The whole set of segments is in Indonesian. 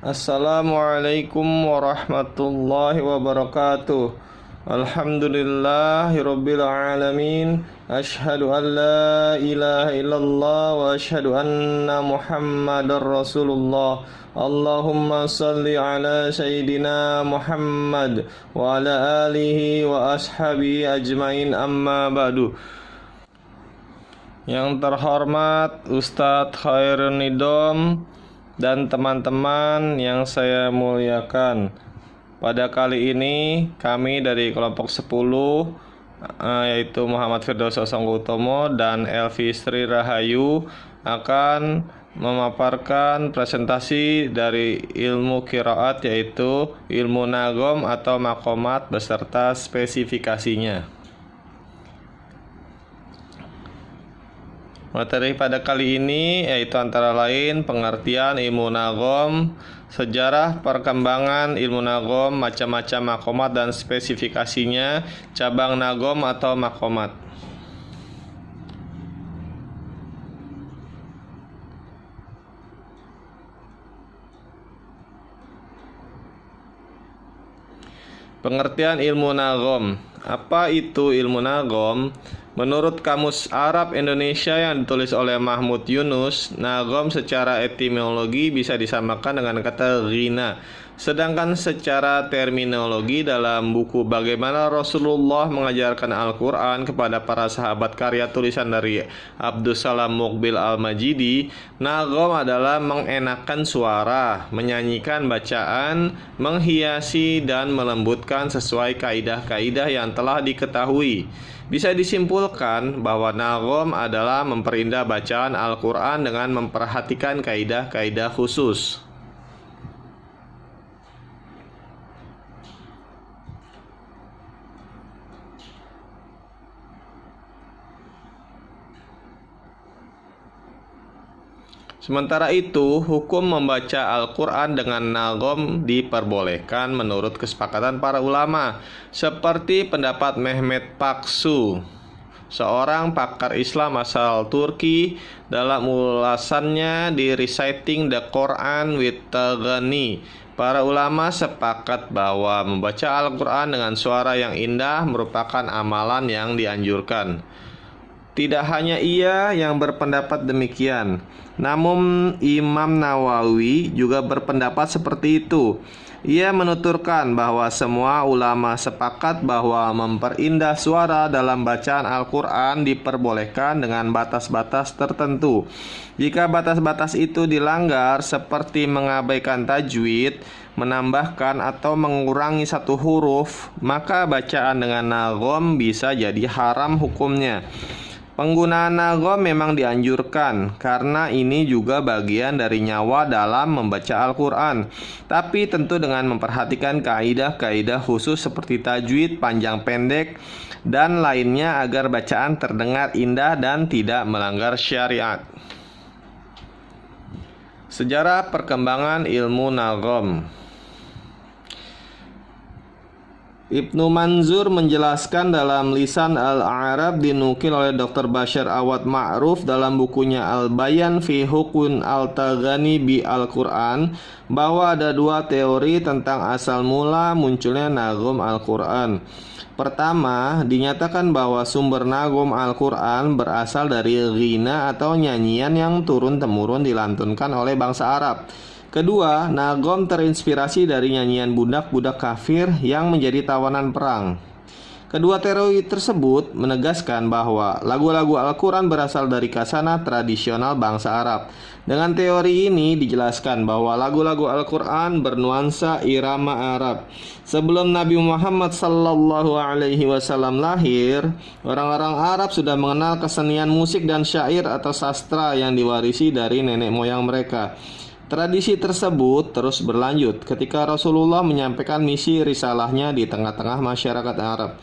Assalamualaikum warahmatullahi wabarakatuh. Alhamdulillahirabbil alamin. Asyhadu an la ilaha illallah wa asyhadu anna Muhammadar Rasulullah. Allahumma salli ala sayyidina Muhammad wa ala alihi wa ashabihi ajmain, amma ba'du. Yang terhormat Ustadz Khairun Nidom dan teman-teman yang saya muliakan, pada kali ini kami dari kelompok 10 yaitu Muhammad Firdaus Songkutomo dan Elvi Sri Rahayu akan memaparkan presentasi dari ilmu qiraat, yaitu ilmu nagom atau makomat beserta spesifikasinya. Materi pada kali ini yaitu antara lain pengertian ilmu nagom, sejarah perkembangan ilmu nagom, macam-macam makomat dan spesifikasinya, cabang nagom atau makomat. Pengertian ilmu nagom. Apa itu ilmu nagom? Menurut Kamus Arab Indonesia yang ditulis oleh Mahmud Yunus, nagom secara etimologi bisa disamakan dengan kata ghina. Sedangkan secara terminologi dalam buku Bagaimana Rasulullah Mengajarkan Al-Quran kepada para sahabat, karya tulisan dari Abdussalam Muqbil Al-Majidi, nagom adalah mengenakan suara, menyanyikan bacaan, menghiasi dan melembutkan sesuai kaidah-kaidah yang telah diketahui. Bisa disimpulkan bahwa nagom adalah memperindah bacaan Al-Quran dengan memperhatikan kaidah-kaidah khusus. Sementara itu, hukum membaca Al-Quran dengan nagom diperbolehkan menurut kesepakatan para ulama, seperti pendapat Mehmet Paksu, seorang pakar Islam asal Turki, dalam ulasannya di Reciting the Quran with Taghani. Para ulama sepakat bahwa membaca Al-Quran dengan suara yang indah merupakan amalan yang dianjurkan. Tidak hanya ia yang berpendapat demikian, namun Imam Nawawi juga berpendapat seperti itu. Ia menuturkan bahwa semua ulama sepakat bahwa memperindah suara dalam bacaan Al-Quran diperbolehkan dengan batas-batas tertentu. Jika batas-batas itu dilanggar, seperti mengabaikan tajwid, menambahkan atau mengurangi satu huruf, maka bacaan dengan nagom bisa jadi haram hukumnya. Penggunaan nagom memang dianjurkan karena ini juga bagian dari nyawa dalam membaca Al-Quran, tapi tentu dengan memperhatikan kaidah-kaidah khusus seperti tajwid, panjang pendek, dan lainnya agar bacaan terdengar indah dan tidak melanggar syariat. Sejarah perkembangan ilmu nagom. Ibnu Manzur menjelaskan dalam Lisan Al-Arab, dinukil oleh Dr. Bashar Awad Ma'ruf dalam bukunya Al-Bayan fi Hukun Al-Taghani bi Al-Quran, bahwa ada dua teori tentang asal mula munculnya nagom Al-Quran. Pertama, dinyatakan bahwa sumber nagom Al-Quran berasal dari ghina atau nyanyian yang turun-temurun dilantunkan oleh bangsa Arab. Kedua, nagom terinspirasi dari nyanyian budak-budak kafir yang menjadi tawanan perang. Kedua teori tersebut menegaskan bahwa lagu-lagu Al-Quran berasal dari khasanah tradisional bangsa Arab. Dengan teori ini dijelaskan bahwa lagu-lagu Al-Quran bernuansa irama Arab. Sebelum Nabi Muhammad SAW lahir, orang-orang Arab sudah mengenal kesenian musik dan syair atau sastra yang diwarisi dari nenek moyang mereka. Tradisi tersebut terus berlanjut ketika Rasulullah menyampaikan misi risalahnya di tengah-tengah masyarakat Arab.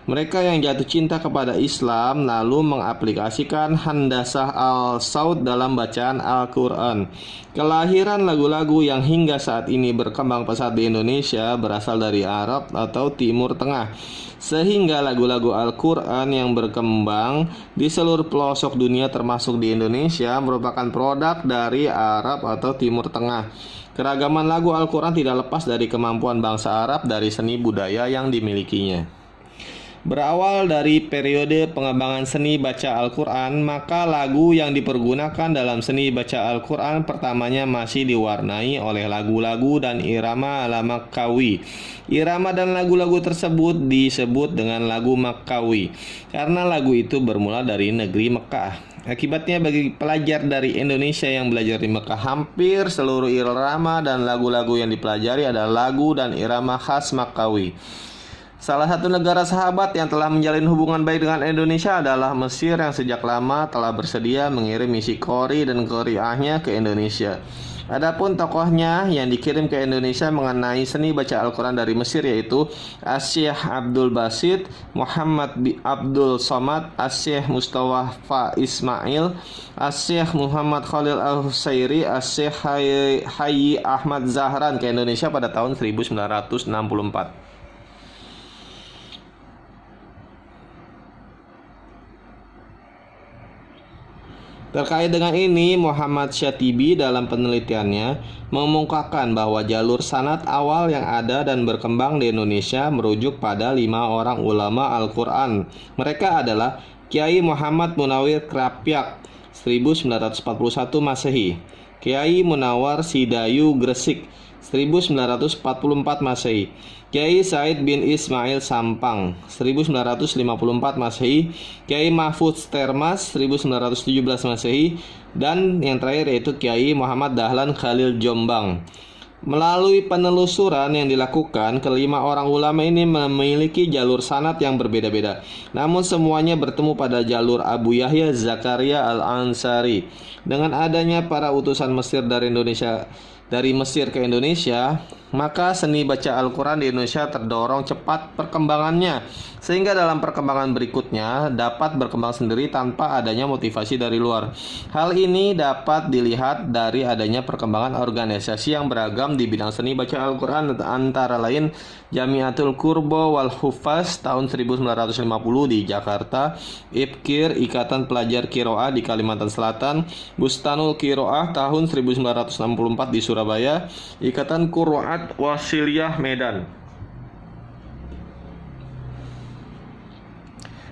Mereka yang jatuh cinta kepada Islam lalu mengaplikasikan handasah al-saut dalam bacaan Al-Quran. Kelahiran lagu-lagu yang hingga saat ini berkembang pesat di Indonesia berasal dari Arab atau Timur Tengah, sehingga lagu-lagu Al-Quran yang berkembang di seluruh pelosok dunia termasuk di Indonesia merupakan produk dari Arab atau Timur Tengah. Keragaman lagu Al-Quran tidak lepas dari kemampuan bangsa Arab dari seni budaya yang dimilikinya. Berawal dari periode pengembangan seni baca Al-Quran, maka lagu yang dipergunakan dalam seni baca Al-Quran pertamanya masih diwarnai oleh lagu-lagu dan irama ala Makkawi. Irama dan lagu-lagu tersebut disebut dengan lagu Makkawi karena lagu itu bermula dari negeri Mekah. Akibatnya bagi pelajar dari Indonesia yang belajar di Mekah, hampir seluruh irama dan lagu-lagu yang dipelajari adalah lagu dan irama khas Makkawi. Salah satu negara sahabat yang telah menjalin hubungan baik dengan Indonesia adalah Mesir yang sejak lama telah bersedia mengirim misi qori dan qoriahnya ke Indonesia. Adapun tokohnya yang dikirim ke Indonesia mengenai seni baca Al-Quran dari Mesir yaitu As-Syeikh Abdul Basit, Muhammad Abdul Somad, As-Syeikh Mustafa Ismail, As-Syeikh Muhammad Khalil Al-Husairi, As-Syeikh Hayyi Ahmad Zahran ke Indonesia pada tahun 1964. Terkait dengan ini, Muhammad Syatibi dalam penelitiannya mengungkapkan bahwa jalur sanad awal yang ada dan berkembang di Indonesia merujuk pada 5 orang ulama Al-Quran. Mereka adalah Kiai Muhammad Munawir Krapyak 1941 Masehi, Kiai Munawar Sidayu Gresik 1944 Masehi, Kiai Said bin Ismail Sampang 1954 Masehi, Kiai Mahfud Termas 1917 Masehi, dan yang terakhir yaitu Kiai Muhammad Dahlan Khalil Jombang. Melalui penelusuran yang dilakukan, kelima orang ulama ini memiliki jalur sanad yang berbeda-beda. Namun semuanya bertemu pada jalur Abu Yahya Zakaria Al-Ansari. Dengan adanya para utusan Mesir dari Mesir ke Indonesia, maka seni baca Al-Quran di Indonesia terdorong cepat perkembangannya, sehingga dalam perkembangan berikutnya dapat berkembang sendiri tanpa adanya motivasi dari luar. Hal ini dapat dilihat dari adanya perkembangan organisasi yang beragam di bidang seni baca Al-Quran, antara lain Jamiatul Qurbo wal Hufaz tahun 1950 di Jakarta, IPKIR Ikatan Pelajar Qiraah di Kalimantan Selatan, Bustanul Qiraah tahun 1964 di Surabaya, Ikatan Qur'at Wasiliyah Medan.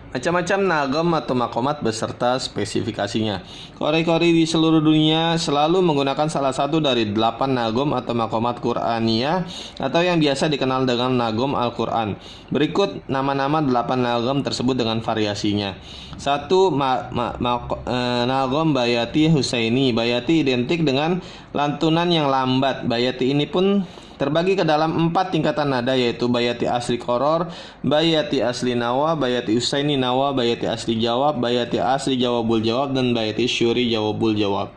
Macam-macam nagom atau makomat beserta spesifikasinya. Qori-qori di seluruh dunia selalu menggunakan salah satu dari 8 nagom atau makomat Qur'aniyah atau yang biasa dikenal dengan nagom Al-Quran. Berikut nama-nama 8 nagom tersebut dengan variasinya. 1. Nagom Bayati Husaini. Bayati identik dengan lantunan yang lambat. Bayati ini pun terbagi ke dalam 4 tingkatan nada, yaitu Bayati Asli Koror, Bayati Asli Nawa, Bayati Usaini Nawa, Bayati Asli Jawab, Bayati Asli Jawabul Jawab, dan Bayati Syuri Jawabul Jawab.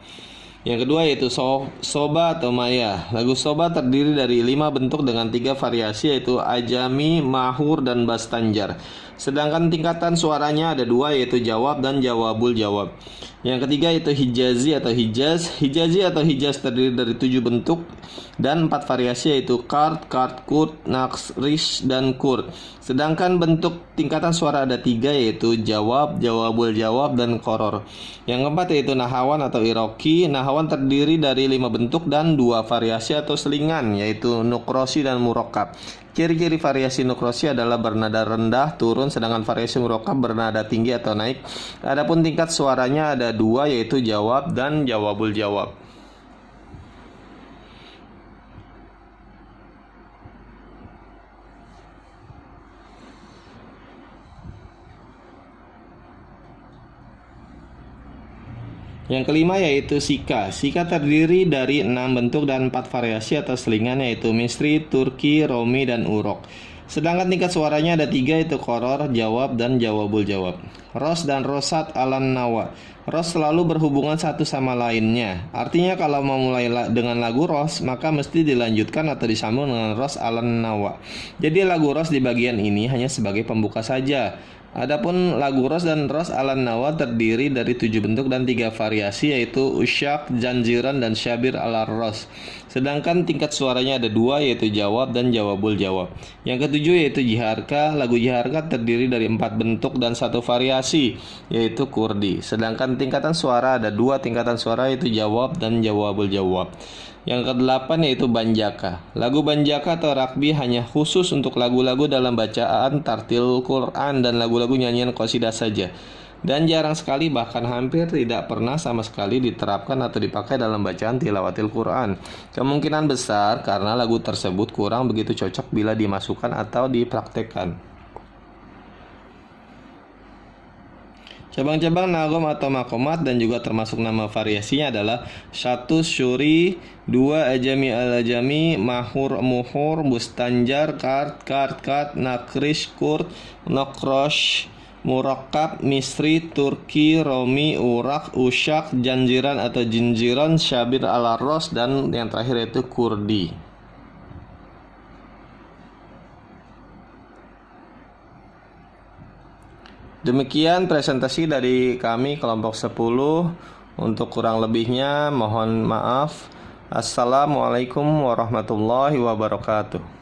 Yang kedua yaitu Soba atau Maya. Lagu Soba terdiri dari 5 bentuk dengan 3 variasi, yaitu Ajami, Mahur, dan Bastanjar. Sedangkan tingkatan suaranya ada 2, yaitu Jawab dan Jawabul Jawab. Yang ketiga yaitu Hijazi atau Hijaz. Hijazi atau Hijaz terdiri dari 7 bentuk dan 4 variasi, yaitu Kard, Kurt, Naqrish, dan Kurd. Sedangkan bentuk tingkatan suara ada 3, yaitu Jawab, Jawabul Jawab, dan Koror. Yang keempat yaitu Nahawan atau Iroki. Nahawan terdiri dari 5 bentuk dan 2 variasi atau selingan, yaitu Nukrosi dan Murokab. Ciri-ciri variasi nukrosi adalah bernada rendah, turun, sedangkan variasi murokab bernada tinggi atau naik. Adapun tingkat suaranya ada 2, yaitu Jawab dan Jawabul Jawab. Yang kelima yaitu Sika. Sika terdiri dari 6 bentuk dan 4 variasi atau selingan, yaitu Misri, Turki, Romi, dan Urok. Sedangkan tingkat suaranya ada 3, yaitu koror, jawab, dan jawabul jawab. Ros dan rosat alan nawa. Ros selalu berhubungan satu sama lainnya. Artinya kalau mau mulai dengan lagu ros, maka mesti dilanjutkan atau disambung dengan ros alan nawa. Jadi lagu ros di bagian ini hanya sebagai pembuka saja. Adapun lagu ros dan ros alan nawa terdiri dari 7 bentuk dan 3 variasi, yaitu usyak, janjiran, dan syabir ala ros. Sedangkan tingkat suaranya ada 2, yaitu jawab dan jawabul jawab. Yang ketujuh yaitu jiharka. Lagu jiharka terdiri dari 4 bentuk dan 1 variasi, yaitu kurdi. Sedangkan tingkatan suara ada 2 tingkatan suara, yaitu jawab dan jawabul jawab. Yang kedelapan yaitu banjaka. Lagu banjaka atau rakbi hanya khusus untuk lagu-lagu dalam bacaan tartil Quran dan lagu-lagu nyanyian qasidah saja, dan jarang sekali, bahkan hampir tidak pernah sama sekali diterapkan atau dipakai dalam bacaan tilawatil Quran. Kemungkinan besar karena lagu tersebut kurang begitu cocok bila dimasukkan atau dipraktekkan. Cabang-cabang nagom atau makomat dan juga termasuk nama variasinya adalah 1 syuri, 2 ajami al-ajami, mahur muhur, bustanjar, kart, nakrish, kurt, nokrosh, murakkab, misri, turki, romi, urak, usyak, janjiran atau jinjiran, syabir ala ros, dan yang terakhir yaitu kurdi. Demikian presentasi dari kami kelompok 10. Untuk kurang lebihnya mohon maaf. Assalamualaikum warahmatullahi wabarakatuh.